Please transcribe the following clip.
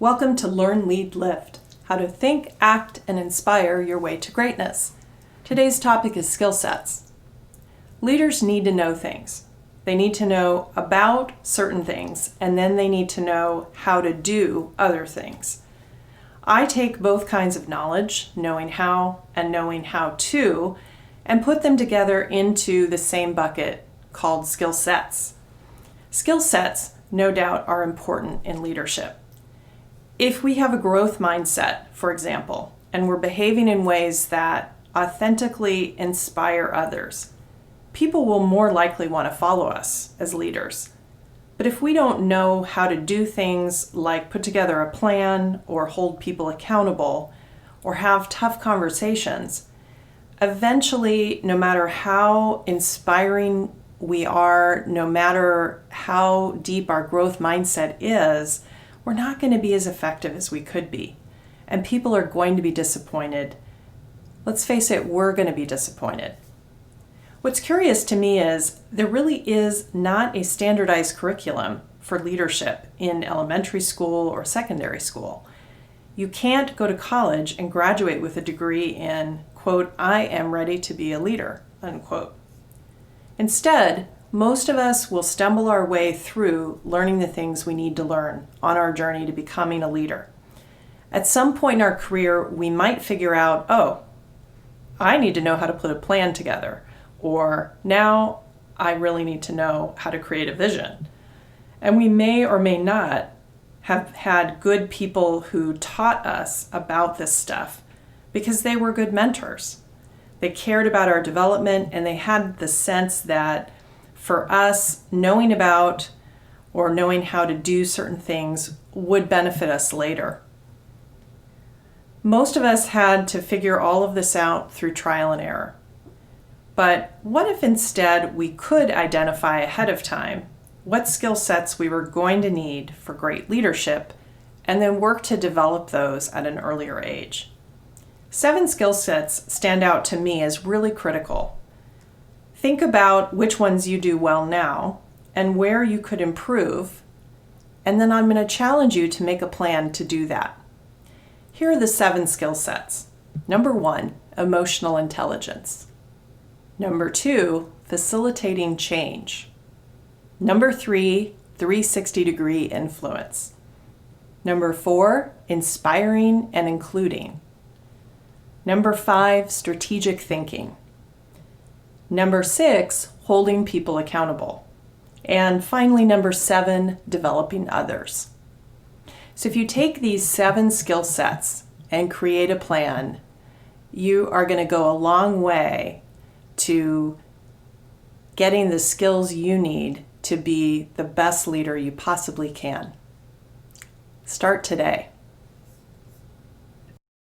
Welcome to Learn, Lead, Lift, how to think, act, and inspire your way to greatness. Today's topic is skill sets. Leaders need to know things. They need to know about certain things, and then they need to know how to do other things. I take both kinds of knowledge, knowing how and knowing how to, and put them together into the same bucket called skill sets. Skill sets, no doubt, are important in leadership. If we have a growth mindset, for example, and we're behaving in ways that authentically inspire others, people will more likely want to follow us as leaders. But if we don't know how to do things like put together a plan or hold people accountable or have tough conversations, eventually, no matter how inspiring we are, no matter how deep our growth mindset is, we're not going to be as effective as we could be. And people are going to be disappointed. Let's face it, we're going to be disappointed. What's curious to me is there really is not a standardized curriculum for leadership in elementary school or secondary school. You can't go to college and graduate with a degree in, quote, I am ready to be a leader, unquote. Instead, most of us will stumble our way through learning the things we need to learn on our journey to becoming a leader. At some point in our career, we might figure out, oh, I need to know how to put a plan together, or now I really need to know how to create a vision. And we may or may not have had good people who taught us about this stuff because they were good mentors. They cared about our development, and they had the sense that for us, knowing about or knowing how to do certain things would benefit us later. Most of us had to figure all of this out through trial and error. But what if instead we could identify ahead of time what skill sets we were going to need for great leadership and then work to develop those at an earlier age? 7 skill sets stand out to me as really critical. Think about which ones you do well now and where you could improve, and then I'm going to challenge you to make a plan to do that. Here are the 7 skill sets. Number 1, emotional intelligence. Number 2, facilitating change. Number 3, 360-degree influence. Number 4, inspiring and including. Number 5, strategic thinking. Number 6, holding people accountable. And finally, number 7, developing others. So if you take these 7 skill sets and create a plan, you are going to go a long way to getting the skills you need to be the best leader you possibly can. Start today.